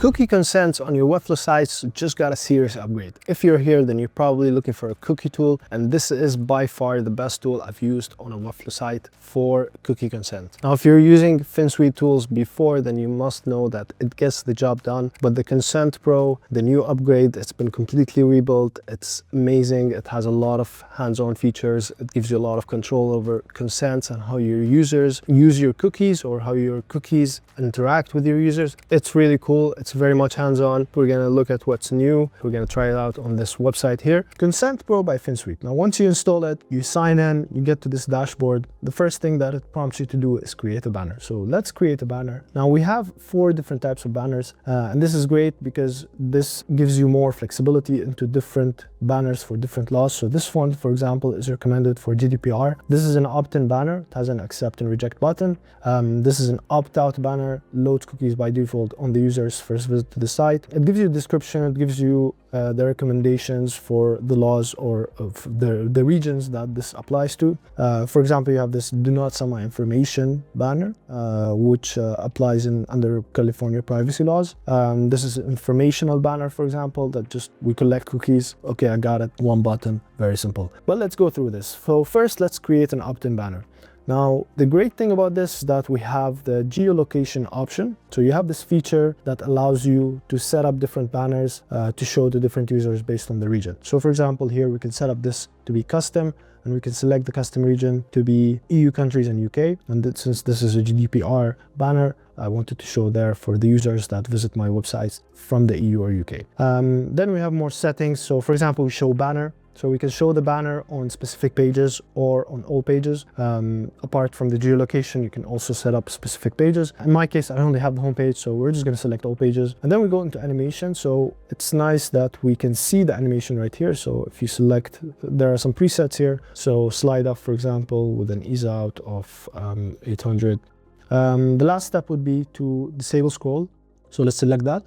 Cookie consents on your Webflow sites just got a serious upgrade. If you're here, then you're probably looking for a cookie tool, and this is by far the best tool I've used on a Webflow site for cookie consent. Now, if you're using FinSuite tools before, then you must know that it gets the job done, but the Consent Pro, the new upgrade, it's been completely rebuilt. It's amazing. It has a lot of hands-on features. It gives you a lot of control over consents and how your users use your cookies or how your cookies interact with your users. It's really cool. It's very much hands-on. We're gonna look at what's new. We're gonna try it out on this website here. Consent Pro by FinSuite. Now, once you install it, you sign in, you get to this dashboard. The first thing that it prompts you to do is create a banner. So let's create a banner. Now, we have 4 different types of banners, and this is great because this gives you more flexibility into different banners for different laws. So this one, for example, is recommended for GDPR. This is an opt-in banner. It has an accept and reject button. This is an opt-out banner, loads cookies by default on the user's first visit to the site. It gives you a description. It gives you the recommendations for the laws or of the regions that this applies to. For example, you have this do not sell my information banner, which applies under California privacy laws. This is an informational banner, for example, that just we collect cookies. Okay, I got it. One button, very simple. But let's go through this. So first, let's create an opt-in banner. Now, the great thing about this is that we have the geolocation option. So you have this feature that allows you to set up different banners to show to different users based on the region. So for example, here we can set up this to be custom, and we can select the custom region to be EU countries and UK. And since this is a GDPR banner, I wanted to show there for the users that visit my websites from the EU or UK. Then we have more settings. So for example, we show banner. So we can show the banner on specific pages or on all pages. Apart from the geolocation, you can also set up specific pages. In my case, I only have the home page, so we're just gonna select all pages. And then we go into animation. So it's nice that we can see the animation right here. So if you select, there are some presets here. So slide up, for example, with an ease out of 800. The last step would be to disable scroll. So let's select that,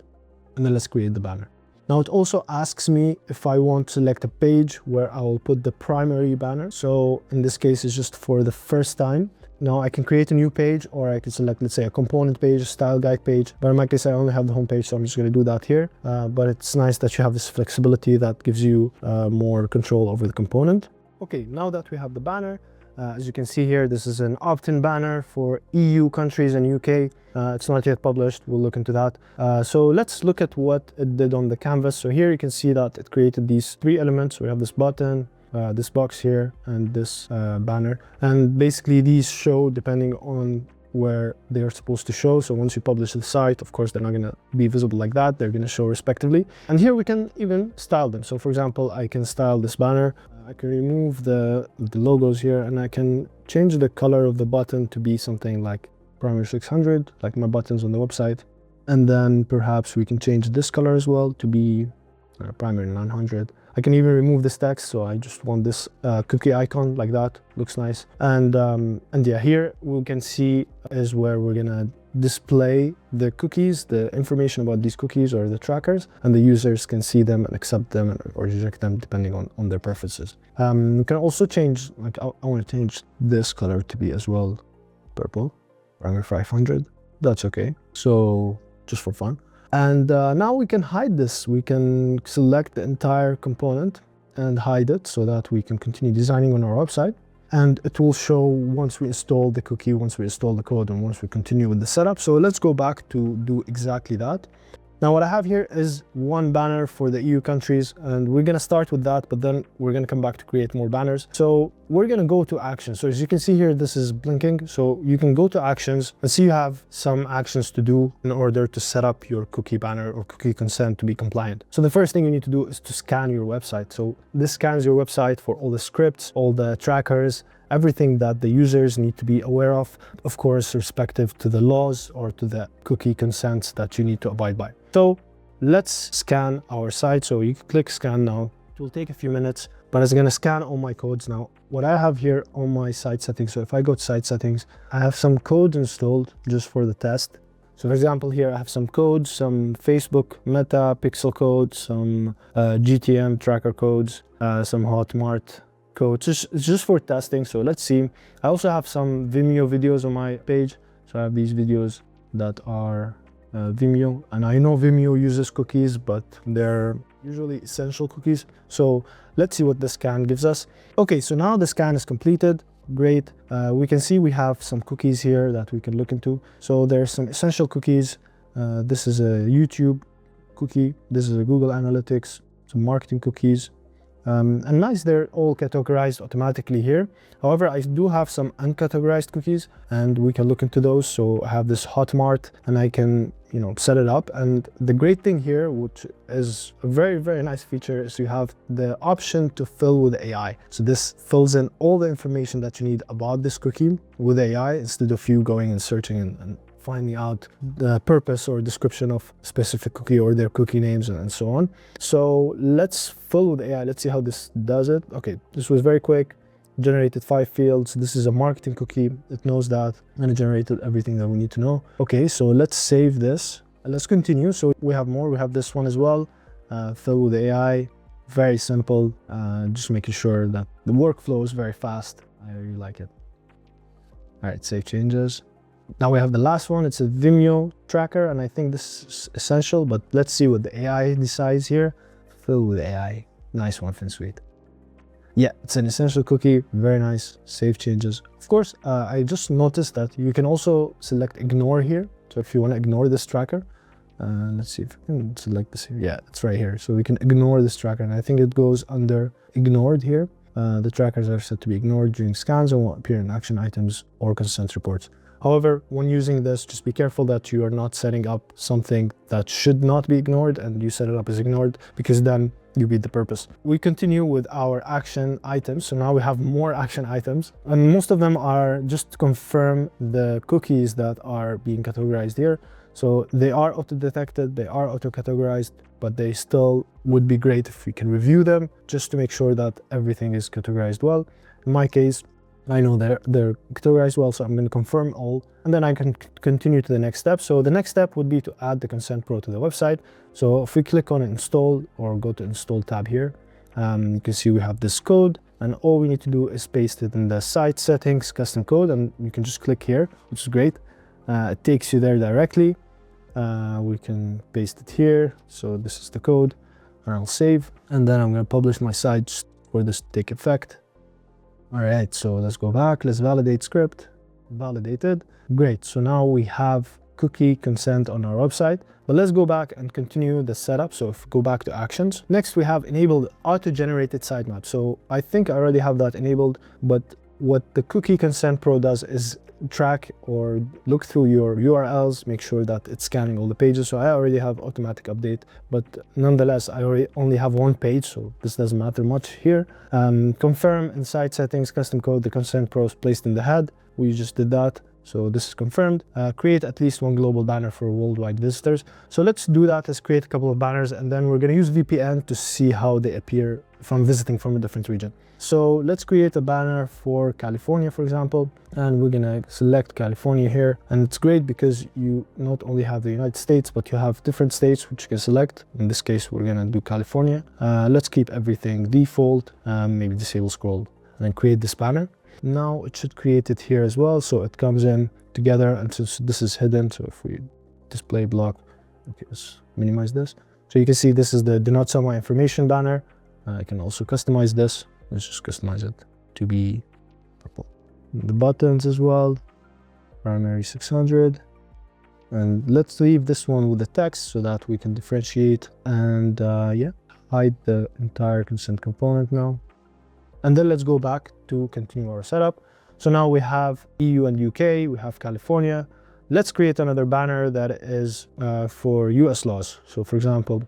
and then let's create the banner. Now, it also asks me if I want to select a page where I will put the primary banner. So in this case, it's just for the first time. Now I can create a new page, or I can select, let's say, a component page, a style guide page. But in my case, I only have the home page, so I'm just going to do that here. But it's nice that you have this flexibility that gives you more control over the component. Okay, now that we have the banner, as you can see here, this is an opt-in banner for EU countries and UK. It's not yet published. We'll look into that. So let's look at what it did on the canvas. So here you can see that it created these 3 elements. We have this button, this box here, and this banner. And basically these show depending on where they're supposed to show. So once you publish the site, of course, they're not going to be visible like that. They're going to show respectively. And here we can even style them. So for example, I can style this banner. I can remove the logos here, and I can change the color of the button to be something like primary 600, like my buttons on the website. And then perhaps we can change this color as well to be primary 900. I can even remove this text, so I just want this cookie icon like that. Looks nice. And yeah, here we can see is where we're gonna display the cookies, the information about these cookies or the trackers, and the users can see them and accept them or reject them depending on their preferences. We can also change, like I want to change this color to be as well purple, primary 500. That's okay. So just for fun. And now we can hide this. We can select the entire component and hide it so that we can continue designing on our website. And it will show once we install the cookie, once we install the code, and once we continue with the setup. So let's go back to do exactly that. Now what I have here is one banner for the EU countries, and we're gonna start with that, but then we're gonna come back to create more banners. So we're gonna go to actions. So as you can see here, this is blinking. So you can go to actions and see you have some actions to do in order to set up your cookie banner or cookie consent to be compliant. So the first thing you need to do is to scan your website. So this scans your website for all the scripts, all the trackers, everything that the users need to be aware of course, respective to the laws or to the cookie consents that you need to abide by. So let's scan our site. So you can click scan now. It will take a few minutes, but it's gonna scan all my codes now. What I have here on my site settings, so if I go to site settings, I have some codes installed just for the test. So for example, here I have some codes, some Facebook Meta pixel codes, some GTM tracker codes, some Hotmart codes. It's just for testing, so let's see. I also have some Vimeo videos on my page. So I have these videos that are Vimeo. And I know Vimeo uses cookies, but they're usually essential cookies. So let's see what the scan gives us. Okay, so now the scan is completed. Great. We can see we have some cookies here that we can look into. So there's some essential cookies. This is a YouTube cookie. This is a Google Analytics, some marketing cookies. And nice, they're all categorized automatically here. However, I do have some uncategorized cookies and we can look into those. So I have this Hotmart and I can, set it up. And the great thing here, which is a very, very nice feature, is you have the option to fill with AI. So this fills in all the information that you need about this cookie with AI instead of you going and searching and finding out the purpose or description of specific cookie or their cookie names and so on. So let's fill with AI. Let's see how this does it. Okay, this was very quick. Generated 5 fields. This is a marketing cookie. It knows that and it generated everything that we need to know. Okay, so let's save this and let's continue. So we have more. We have this one as well. Fill with AI. Very simple. Just making sure that the workflow is very fast. I really like it. All right, save changes. Now we have the last one. It's a Vimeo tracker, and I think this is essential, but let's see what the AI decides here. Fill with AI. Nice one, FinSuite. Yeah, it's an essential cookie. Very nice. Save changes. Of course, I just noticed that you can also select ignore here. So if you want to ignore this tracker, let's see if I can select this here. Yeah, it's right here. So we can ignore this tracker, and I think it goes under ignored here. The trackers are set to be ignored during scans and won't appear in action items or consent reports. However, when using this, just be careful that you are not setting up something that should not be ignored and you set it up as ignored, because then you beat the purpose. We continue with our action items. So now we have more action items, and most of them are just to confirm the cookies that are being categorized here. So they are auto-detected, they are auto-categorized, but they still would be great if we can review them just to make sure that everything is categorized well. In my case, I know they're categorized well, so I'm going to confirm all, and then I can continue to the next step. So the next step would be to add the consent pro to the website. So if we click on install or go to install tab here, you can see we have this code, and all we need to do is paste it in the site settings custom code, and you can just click here, which is great. It takes you there directly. We can paste it here. So this is the code, and I'll save, and then I'm going to publish my site just for this to take effect. All right, so let's go back. Let's validate script. Validated. Great. So now we have cookie consent on our website, but let's go back and continue the setup. So if we go back to actions, next we have enabled auto-generated sitemap. So I think I already have that enabled, but what the cookie consent pro does is track or look through your URLs, make sure that it's scanning all the pages. So I already have automatic update, but nonetheless, I only have one page, so this doesn't matter much here. Confirm in site settings, custom code, the consent pro is placed in the head. We just did that. So this is confirmed. Create at least one global banner for worldwide visitors. So let's do that. Let's create a couple of banners, and then we're going to use VPN to see how they appear from visiting from a different region. So let's create a banner for California, for example, and we're going to select California here. And it's great because you not only have the United States, but you have different states which you can select. In this case, we're going to do California. Let's keep everything default, maybe disable scroll, and then create this banner. Now it should create it here as well, so it comes in together, and since this is hidden, so if we display block, okay, let's minimize this. So you can see this is the do not sell my information banner. I can also customize this. Let's just customize it to be purple. The buttons as well, primary 600, and let's leave this one with the text so that we can differentiate, and yeah, hide the entire consent component now. And then let's go back to continue our setup. So now we have EU and UK, we have California. Let's create another banner that is for US laws. So for example,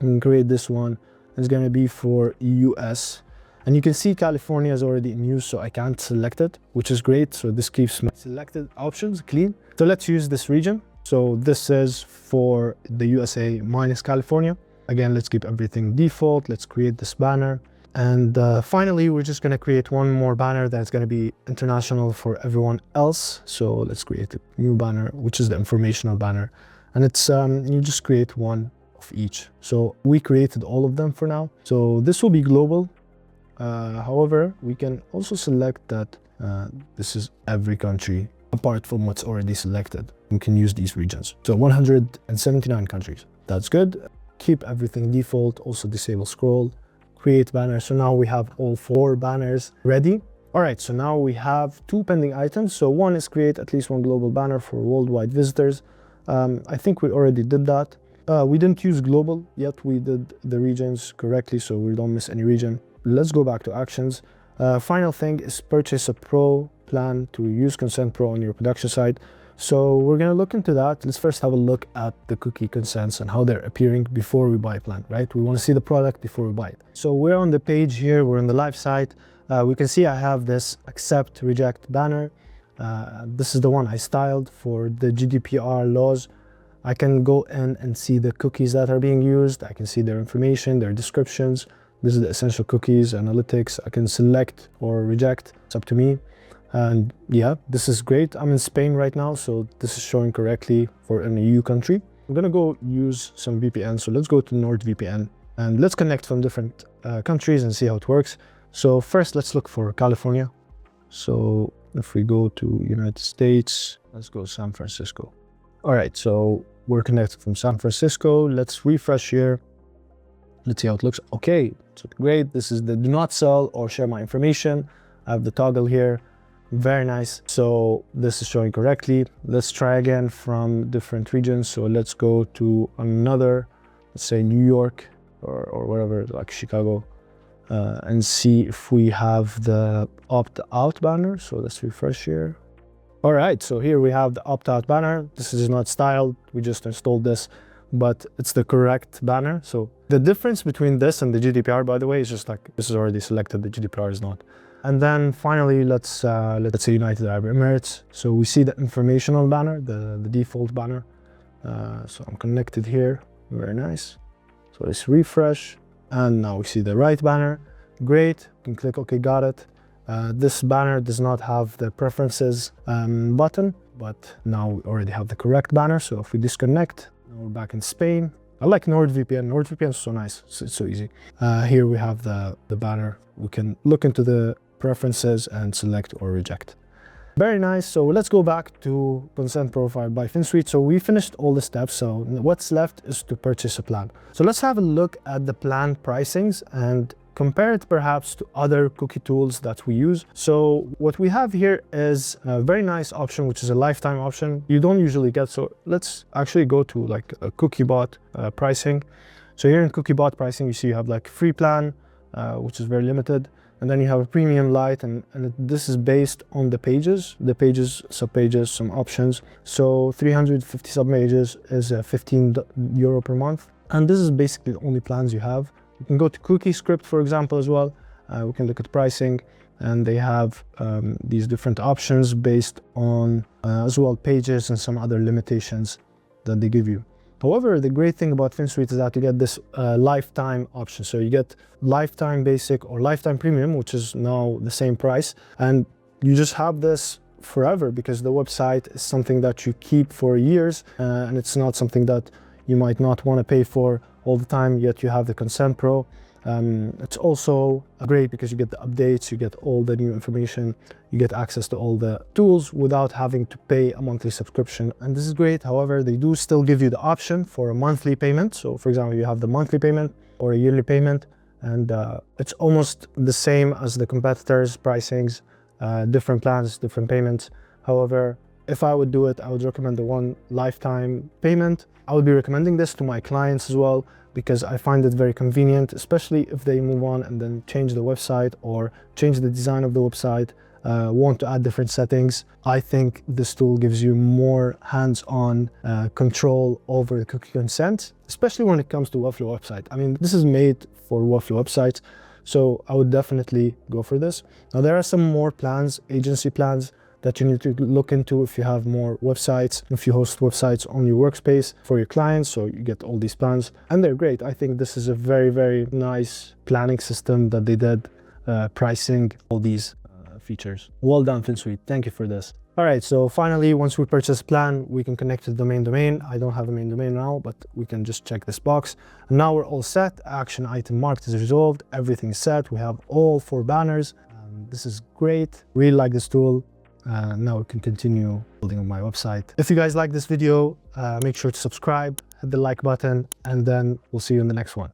we can create this one. It's going to be for US. And you can see California is already in use, so I can't select it, which is great. So this keeps my selected options clean. So let's use this region. So this is for the USA minus California. Again, let's keep everything default. Let's create this banner. And finally, we're just going to create one more banner that's going to be international for everyone else. So let's create a new banner, which is the informational banner. And it's you just create one of each. So we created all of them for now. So this will be global. However, we can also select that this is every country apart from what's already selected. We can use these regions. So 179 countries. That's good. Keep everything default. Also disable scroll. Create banner. So now we have all 4 banners ready. All right, so now we have 2 pending items. So one is create at least one global banner for worldwide visitors. I think we already did that. We didn't use global yet. We did the regions correctly, so we don't miss any region. Let's go back to actions. Final thing is purchase a pro plan to use Consent Pro on your production site. So we're gonna look into that. Let's first have a look at the cookie consents and how they're appearing before we buy a plan, right? We wanna see the product before we buy it. So we're on the page here, we're on the live site. We can see I have this accept, reject banner. This is the one I styled for the GDPR laws. I can go in and see the cookies that are being used. I can see their information, their descriptions. This is the essential cookies, analytics. I can select or reject. It's up to me. And yeah, this is great. I'm in Spain right now, so this is showing correctly for an EU country. I'm gonna go use some VPN. So let's go to NordVPN and let's connect from different countries and see how it works. So first, let's look for California. So if we go to United States, let's go San Francisco. All right, so we're connected from San Francisco. Let's refresh here. Let's see how it looks. Okay, so great. This is the do not sell or share my information. I have the toggle here. Very nice. So this is showing correctly. Let's try again from different regions. So let's go to another, let's say New York or wherever, like Chicago, and see if we have the opt-out banner. So let's refresh here. All right, so here we have the opt-out banner. This is not styled. We just installed this, but it's the correct banner. So the difference between this and the GDPR, by the way, is just like this is already selected. The GDPR is not. And then finally, let's say United Arab Emirates. So we see the informational banner, the default banner. So I'm connected here. Very nice. So let's refresh, and now we see the right banner. Great. You can click OK, got it. This banner does not have the preferences button, but now we already have the correct banner. So if we disconnect, now we're back in Spain. I like NordVPN. NordVPN is so nice. It's so easy. Here we have the banner. We can look into the preferences and select or reject. Very nice. So let's go back to Consent Profile by FinSuite. So we finished all the steps. So what's left is to purchase a plan. So let's have a look at the plan pricings and compare it perhaps to other cookie tools that we use. So what we have here is a very nice option, which is a lifetime option. You don't usually get, so let's actually go to like a CookieBot pricing. So here in CookieBot pricing, you see you have like free plan, which is very limited. And then you have a premium light, and this is based on the pages, sub-pages, some options. So 350 sub-pages is €15 per month. And this is basically the only plans you have. You can go to CookieScript, for example, as well. We can look at pricing, and they have these different options based on as well pages and some other limitations that they give you. However, the great thing about FinSuite is that you get this lifetime option. So you get lifetime basic or lifetime premium, which is now the same price. And you just have this forever because the website is something that you keep for years, and it's not something that you might not want to pay for all the time, yet you have the Consent Pro. It's also great because you get the updates, you get all the new information, you get access to all the tools without having to pay a monthly subscription. And this is great. However, they do still give you the option for a monthly payment. So for example, you have the monthly payment or a yearly payment, and it's almost the same as the competitors' pricings, different plans, different payments. However, if I would do it, I would recommend the one lifetime payment. I would be recommending this to my clients as well, because I find it very convenient, especially if they move on and then change the website or change the design of the website, want to add different settings. I think this tool gives you more hands-on control over the cookie consent, especially when it comes to Webflow website. I mean, this is made for Webflow websites, so I would definitely go for this. Now, there are some more plans, agency plans, that you need to look into if you have more websites, if you host websites on your workspace for your clients. So you get all these plans, and they're great. I think this is a very, very nice planning system that they did, pricing all these features. Well done, FinSuite. Thank you for this. All right, so finally, once we purchase a plan, we can connect to the main domain. I don't have a main domain now, but we can just check this box. And now we're all set. Action item marked is resolved. Everything's set. We have all 4 banners. This is great. Really like this tool. now we can continue building on my website. If you guys like this video, make sure to subscribe, hit the like button, and then we'll see you in the next one.